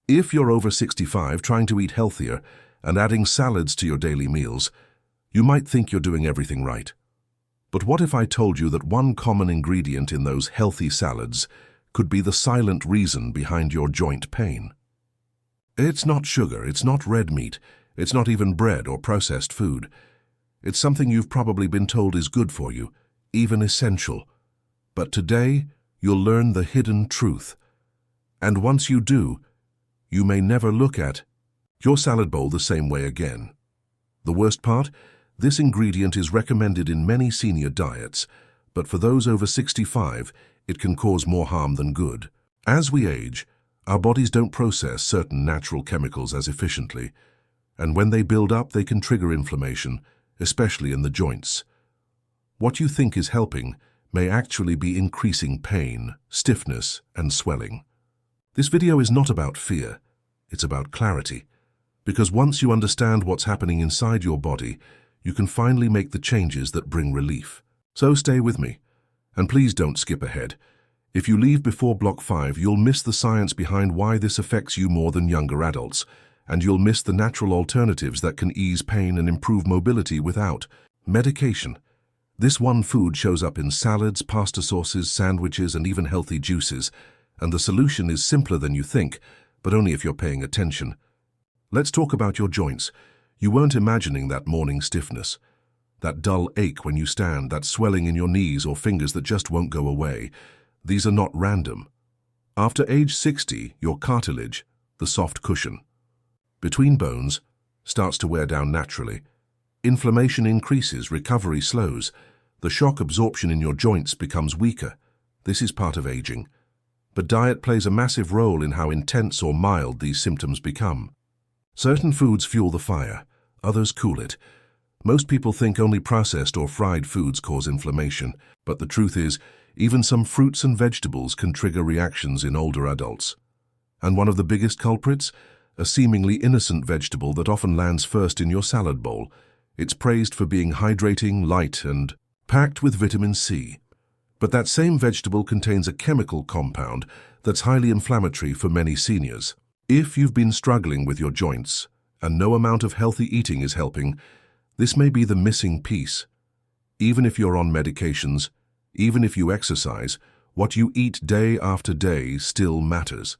If you're over 65 trying to eat healthier and adding salads to your daily meals, you might think you're doing everything right. But what if I told you that one common ingredient in those healthy salads could be the silent reason behind your joint pain? It's not sugar, it's not red meat, it's not even bread or processed food. It's something you've probably been told is good for you, even essential. But today, you'll learn the hidden truth. And once you do, you may never look at your salad bowl the same way again. The worst part? This ingredient is recommended in many senior diets, but for those over 65, it can cause more harm than good. As we age, our bodies don't process certain natural chemicals as efficiently, and when they build up, they can trigger inflammation, especially in the joints. What you think is helping may actually be increasing pain, stiffness, and swelling. This video is not about fear, it's about clarity. Because once you understand what's happening inside your body, you can finally make the changes that bring relief. So stay with me, and please don't skip ahead. If you leave before block 5, you'll miss the science behind why this affects you more than younger adults, and you'll miss the natural alternatives that can ease pain and improve mobility without medication. This one food shows up in salads, pasta sauces, sandwiches, and even healthy juices, and the solution is simpler than you think, but only if you're paying attention. Let's talk about your joints. You weren't imagining that morning stiffness, that dull ache when you stand, that swelling in your knees or fingers that just won't go away. These are not random. After age 60, your cartilage, the soft cushion between bones, starts to wear down naturally. Inflammation increases, recovery slows. The shock absorption in your joints becomes weaker. This is part of aging. But diet plays a massive role in how intense or mild these symptoms become. Certain foods fuel the fire, others cool it. Most people think only processed or fried foods cause inflammation, but the truth is, even some fruits and vegetables can trigger reactions in older adults. And one of the biggest culprits? A seemingly innocent vegetable that often lands first in your salad bowl. It's praised for being hydrating, light, and packed with vitamin C. But that same vegetable contains a chemical compound that's highly inflammatory for many seniors. If you've been struggling with your joints, and no amount of healthy eating is helping, this may be the missing piece. Even if you're on medications, even if you exercise, what you eat day after day still matters.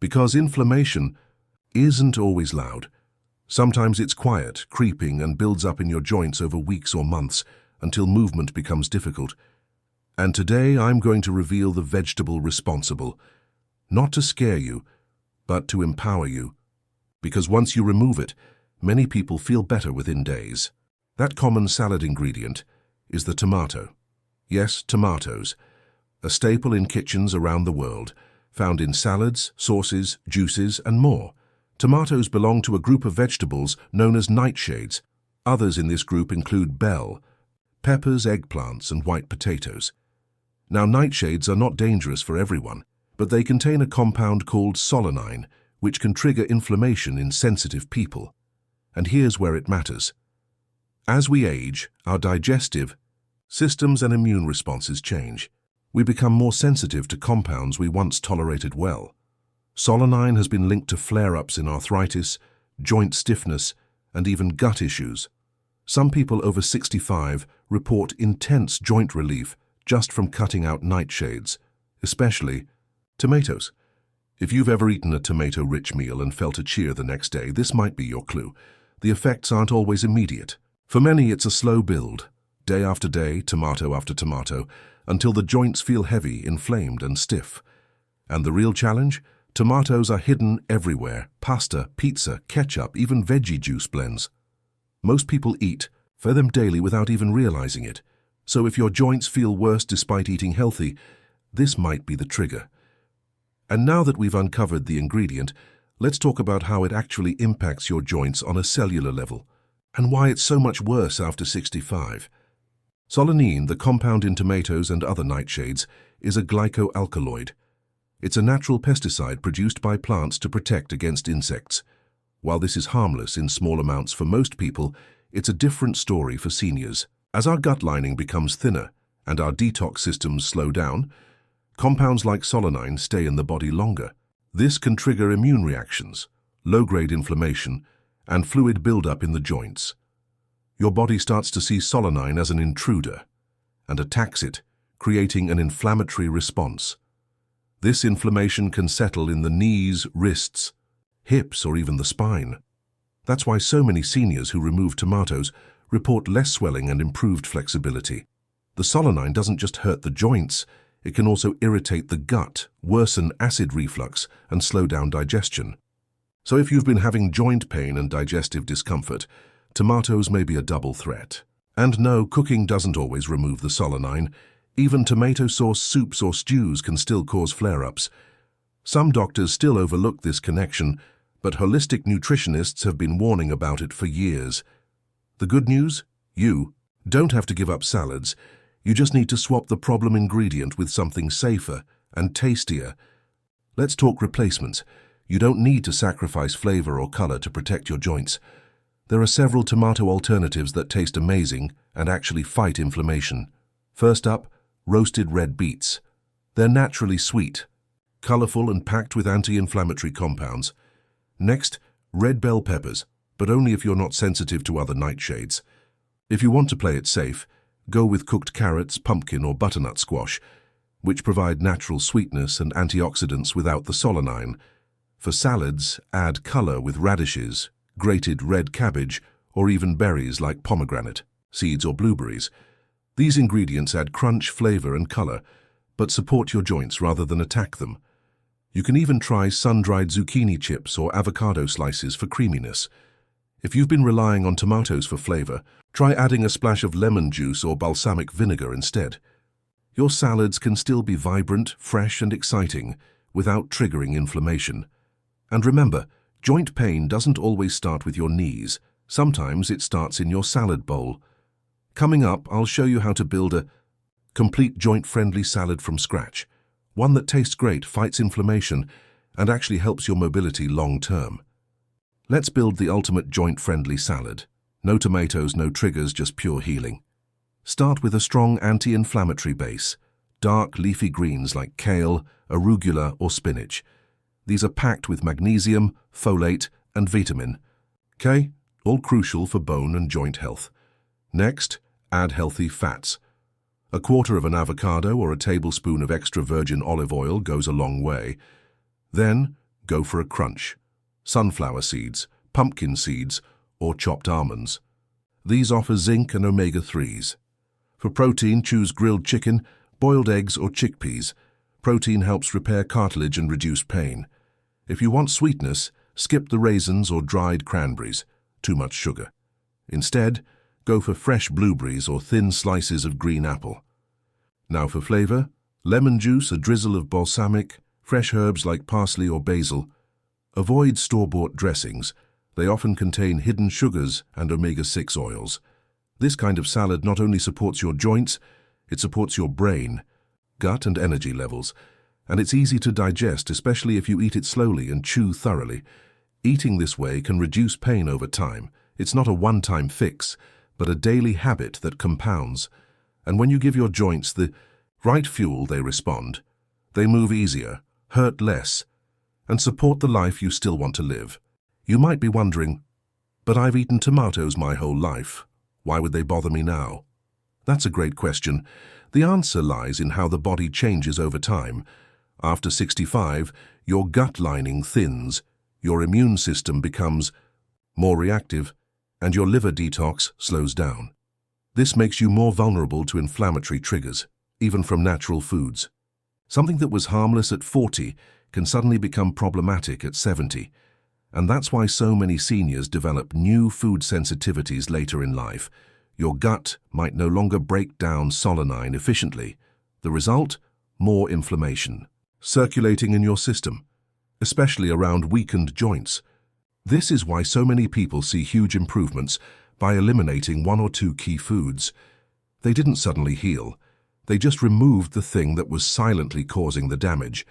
Because inflammation isn't always loud. Sometimes it's quiet, creeping, and builds up in your joints over weeks or months until movement becomes difficult. And today I'm going to reveal the vegetable responsible, not to scare you, but to empower you. Because once you remove it, many people feel better within days. That common salad ingredient is the tomato. Yes, tomatoes, a staple in kitchens around the world, found in salads, sauces, juices, and more. Tomatoes belong to a group of vegetables known as nightshades. Others in this group include bell, peppers, eggplants, and white potatoes. Now, nightshades are not dangerous for everyone, but they contain a compound called solanine, which can trigger inflammation in sensitive people. And here's where it matters. As we age, our digestive systems and immune responses change. We become more sensitive to compounds we once tolerated well. Solanine has been linked to flare-ups in arthritis, joint stiffness, and even gut issues. Some people over 65 report intense joint relief just from cutting out nightshades, especially tomatoes. If you've ever eaten a tomato-rich meal and felt a cheer the next day, this might be your clue. The effects aren't always immediate. For many, it's a slow build, day after day, tomato after tomato, until the joints feel heavy, inflamed, and stiff. And the real challenge? Tomatoes are hidden everywhere: pasta, pizza, ketchup, even veggie juice blends. Most people eat for them daily without even realizing it. So if your joints feel worse despite eating healthy, this might be the trigger. And now that we've uncovered the ingredient, let's talk about how it actually impacts your joints on a cellular level, and why it's so much worse after 65. Solanine, the compound in tomatoes and other nightshades, is a glycoalkaloid. It's a natural pesticide produced by plants to protect against insects. While this is harmless in small amounts for most people, it's a different story for seniors. As our gut lining becomes thinner and our detox systems slow down, compounds like solanine stay in the body longer. This can trigger immune reactions, low-grade inflammation, and fluid buildup in the joints. Your body starts to see solanine as an intruder and attacks it, creating an inflammatory response. This inflammation can settle in the knees, wrists, hips, or even the spine. That's why so many seniors who remove tomatoes report less swelling and improved flexibility. The solanine doesn't just hurt the joints, it can also irritate the gut, worsen acid reflux, and slow down digestion. So if you've been having joint pain and digestive discomfort, tomatoes may be a double threat. And no, cooking doesn't always remove the solanine. Even tomato sauce soups or stews can still cause flare-ups. Some doctors still overlook this connection, but holistic nutritionists have been warning about it for years. The good news? You don't have to give up salads. You just need to swap the problem ingredient with something safer and tastier. Let's talk replacements. You don't need to sacrifice flavor or color to protect your joints. There are several tomato alternatives that taste amazing and actually fight inflammation. First up, roasted red beets. They're naturally sweet, colorful, and packed with anti-inflammatory compounds. Next, red bell peppers, but only if you're not sensitive to other nightshades. If you want to play it safe, go with cooked carrots, pumpkin, or butternut squash, which provide natural sweetness and antioxidants without the solanine. For salads, add color with radishes, grated red cabbage, or even berries like pomegranate, seeds, or blueberries. These ingredients add crunch, flavor, and color, but support your joints rather than attack them. You can even try sun-dried zucchini chips or avocado slices for creaminess. If you've been relying on tomatoes for flavor, try adding a splash of lemon juice or balsamic vinegar instead. Your salads can still be vibrant, fresh, and exciting without triggering inflammation. And remember, joint pain doesn't always start with your knees. Sometimes it starts in your salad bowl. Coming up, I'll show you how to build a complete joint-friendly salad from scratch. One that tastes great, fights inflammation, and actually helps your mobility long-term. Let's build the ultimate joint-friendly salad. No tomatoes, no triggers, just pure healing. Start with a strong anti-inflammatory base. Dark leafy greens like kale, arugula, or spinach. These are packed with magnesium, folate, and vitamin K, all crucial for bone and joint health. Next, add healthy fats. A quarter of an avocado or a tablespoon of extra virgin olive oil goes a long way. Then, go for a crunch. Sunflower seeds, pumpkin seeds, or chopped almonds. These offer zinc and omega-3s. For protein, choose grilled chicken, boiled eggs, or chickpeas. Protein helps repair cartilage and reduce pain. If you want sweetness, skip the raisins or dried cranberries. Too much sugar. Instead, go for fresh blueberries or thin slices of green apple. Now for flavor, lemon juice, a drizzle of balsamic, fresh herbs like parsley or basil. Avoid store-bought dressings. They often contain hidden sugars and omega-6 oils. This kind of salad not only supports your joints, it supports your brain, gut, and energy levels. And it's easy to digest, especially if you eat it slowly and chew thoroughly. Eating this way can reduce pain over time. It's not a one-time fix, but a daily habit that compounds. And when you give your joints the right fuel, they respond. They move easier, hurt less, and support the life you still want to live. You might be wondering, but I've eaten tomatoes my whole life. Why would they bother me now? That's a great question. The answer lies in how the body changes over time. After 65, your gut lining thins, your immune system becomes more reactive, and your liver detox slows down. This makes you more vulnerable to inflammatory triggers, even from natural foods. Something that was harmless at 40 can suddenly become problematic at 70. And that's why so many seniors develop new food sensitivities later in life. Your gut might no longer break down solanine efficiently. The result? More inflammation, circulating in your system, especially around weakened joints. This is why so many people see huge improvements by eliminating one or two key foods. They didn't suddenly heal. They just removed the thing that was silently causing the damage.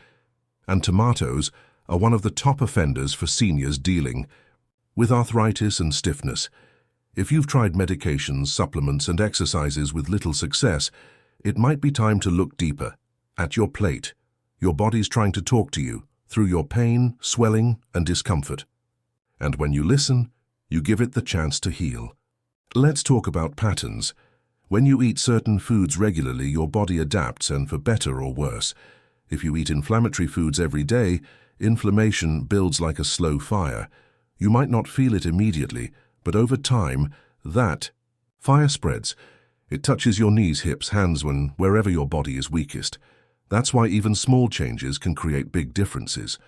And tomatoes are one of the top offenders for seniors dealing with arthritis and stiffness. If you've tried medications, supplements, and exercises with little success, it might be time to look deeper. At your plate, your body's trying to talk to you through your pain, swelling, and discomfort. And when you listen, you give it the chance to heal. Let's talk about patterns. When you eat certain foods regularly, your body adapts, and for better or worse. If you eat inflammatory foods every day, inflammation builds like a slow fire. You might not feel it immediately, but over time, that fire spreads. It touches your knees, hips, hands, wherever your body is weakest. That's why even small changes can create big differences.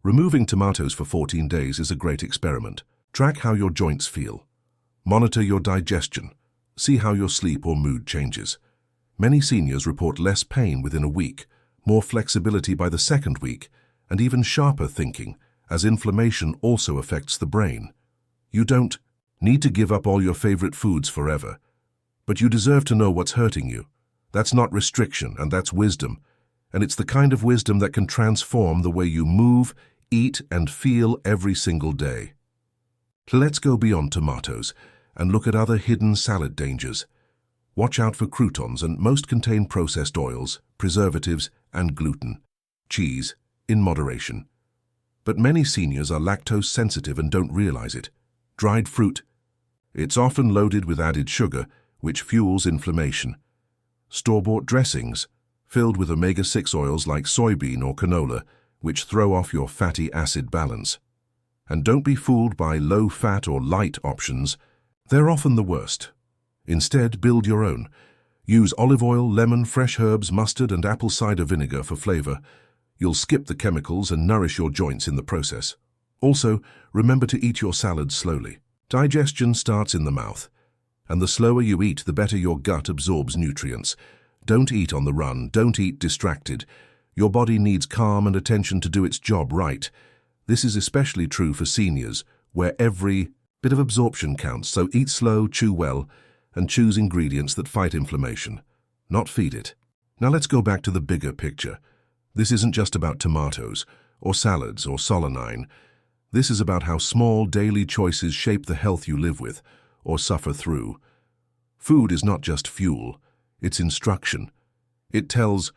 Removing tomatoes for 14 days is a great experiment. Track how your joints feel. Monitor your digestion. See how your sleep or mood changes. Many seniors report less pain within a week, more flexibility by the second week, and even sharper thinking, as inflammation also affects the brain. You don't need to give up all your favorite foods forever, but you deserve to know what's hurting you. That's not restriction, and that's wisdom. And it's the kind of wisdom that can transform the way you move, eat, and feel every single day. Let's go beyond tomatoes and look at other hidden salad dangers. Watch out for croutons, and most contain processed oils, preservatives, and gluten. Cheese, in moderation. But many seniors are lactose sensitive and don't realize it. Dried fruit. It's often loaded with added sugar, which fuels inflammation. Store-bought dressings, filled with omega-6 oils like soybean or canola, which throw off your fatty acid balance. And don't be fooled by low-fat or light options. They're often the worst. Instead, build your own. Use olive oil, lemon, fresh herbs, mustard, and apple cider vinegar for flavor. You'll skip the chemicals and nourish your joints in the process. Also, remember to eat your salads slowly. Digestion starts in the mouth, and the slower you eat, the better your gut absorbs nutrients. Don't eat on the run. Don't eat distracted. Your body needs calm and attention to do its job right. This is especially true for seniors, where every bit of absorption counts, so eat slow, chew well, and choose ingredients that fight inflammation, not feed it. Now let's go back to the bigger picture. This isn't just about tomatoes, or salads, or solanine. This is about how small daily choices shape the health you live with, or suffer through. Food is not just fuel, it's instruction. It tells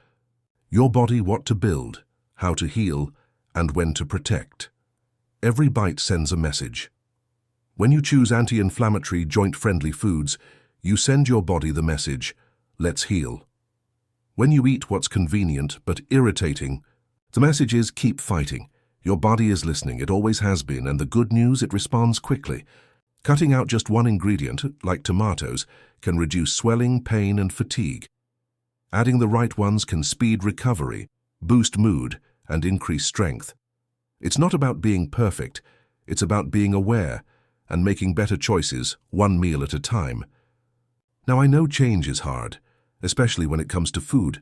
your body what to build, how to heal, and when to protect. Every bite sends a message. When you choose anti-inflammatory, joint-friendly foods, you send your body the message, let's heal. When you eat what's convenient but irritating, the message is keep fighting. Your body is listening, it always has been, and the good news, it responds quickly. Cutting out just one ingredient, like tomatoes, can reduce swelling, pain, and fatigue. Adding the right ones can speed recovery, boost mood, and increase strength. It's not about being perfect, it's about being aware and making better choices, one meal at a time. Now, I know change is hard, especially when it comes to food.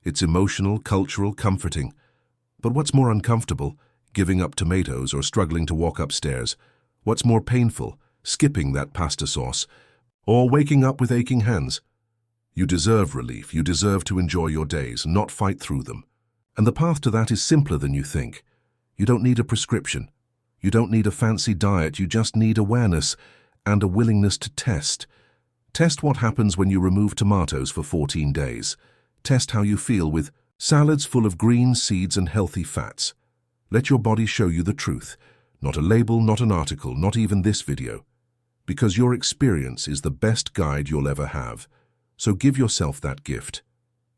It's emotional, cultural, comforting. But what's more uncomfortable, giving up tomatoes or struggling to walk upstairs? What's more painful, skipping that pasta sauce, or waking up with aching hands? You deserve relief. You deserve to enjoy your days, not fight through them. And the path to that is simpler than you think. You don't need a prescription. You don't need a fancy diet. You just need awareness and a willingness to test. Test what happens when you remove tomatoes for 14 days. Test how you feel with salads full of green seeds and healthy fats. Let your body show you the truth. Not a label, not an article, not even this video. Because your experience is the best guide you'll ever have. So give yourself that gift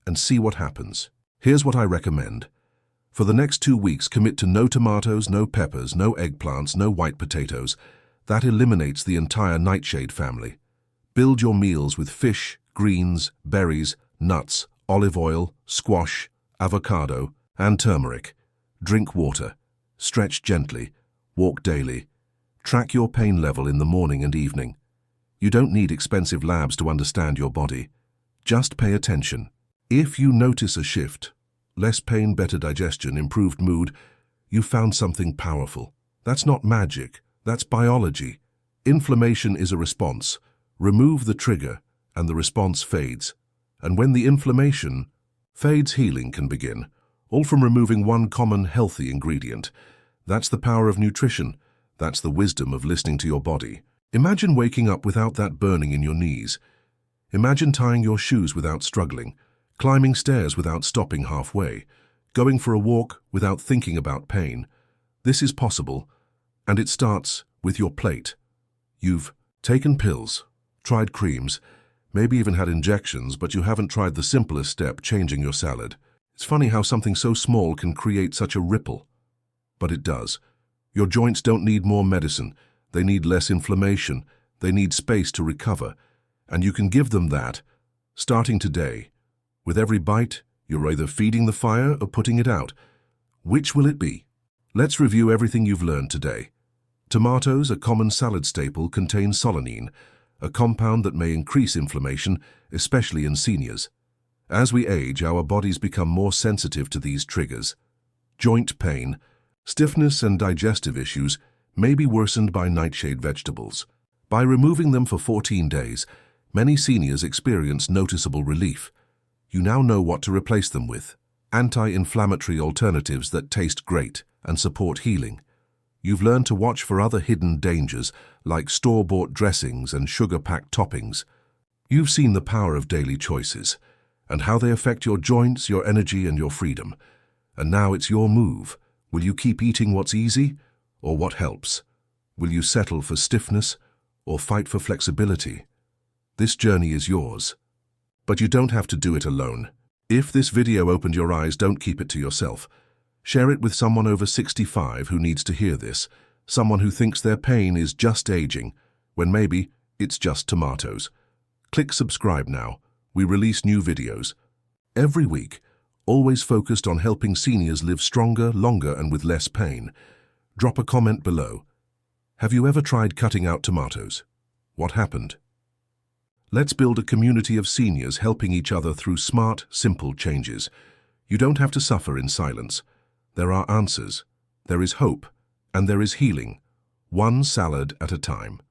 and see what happens. Here's what I recommend. For the next 2 weeks, commit to no tomatoes, no peppers, no eggplants, no white potatoes. That eliminates the entire nightshade family. Build your meals with fish, greens, berries, nuts, olive oil, squash, avocado, and turmeric. Drink water. Stretch gently. Walk daily. Track your pain level in the morning and evening. You don't need expensive labs to understand your body. Just pay attention. If you notice a shift, less pain, better digestion, improved mood, you found something powerful. That's not magic. That's biology. Inflammation is a response. Remove the trigger, and the response fades. And when the inflammation fades, healing can begin, all from removing one common healthy ingredient. That's the power of nutrition. That's the wisdom of listening to your body. Imagine waking up without that burning in your knees. Imagine tying your shoes without struggling, climbing stairs without stopping halfway, going for a walk without thinking about pain. This is possible, and it starts with your plate. You've taken pills, tried creams, maybe even had injections, but you haven't tried the simplest step, changing your salad. It's funny how something so small can create such a ripple. But it does. Your joints don't need more medicine. They need less inflammation. They need space to recover. And you can give them that, starting today. With every bite, you're either feeding the fire or putting it out. Which will it be? Let's review everything you've learned today. Tomatoes, a common salad staple, contain solanine, a compound that may increase inflammation, especially in seniors. As we age, our bodies become more sensitive to these triggers. Joint pain, stiffness, and digestive issues may be worsened by nightshade vegetables. By removing them for 14 days, many seniors experience noticeable relief. You now know what to replace them with: anti-inflammatory alternatives that taste great and support healing. You've learned to watch for other hidden dangers like store-bought dressings and sugar-packed toppings. You've seen the power of daily choices and how they affect your joints, your energy, and your freedom. And now it's your move. Will you keep eating what's easy or what helps? Will you settle for stiffness or fight for flexibility? This journey is yours. But you don't have to do it alone. If this video opened your eyes, don't keep it to yourself. Share it with someone over 65 who needs to hear this, someone who thinks their pain is just aging, when maybe it's just tomatoes. Click subscribe now. We release new videos every week, always focused on helping seniors live stronger, longer, and with less pain. Drop a comment below. Have you ever tried cutting out tomatoes? What happened? Let's build a community of seniors helping each other through smart, simple changes. You don't have to suffer in silence. There are answers, there is hope, and there is healing, one salad at a time.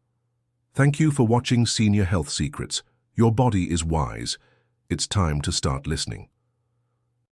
Thank you for watching Senior Health Secrets. Your body is wise. It's time to start listening.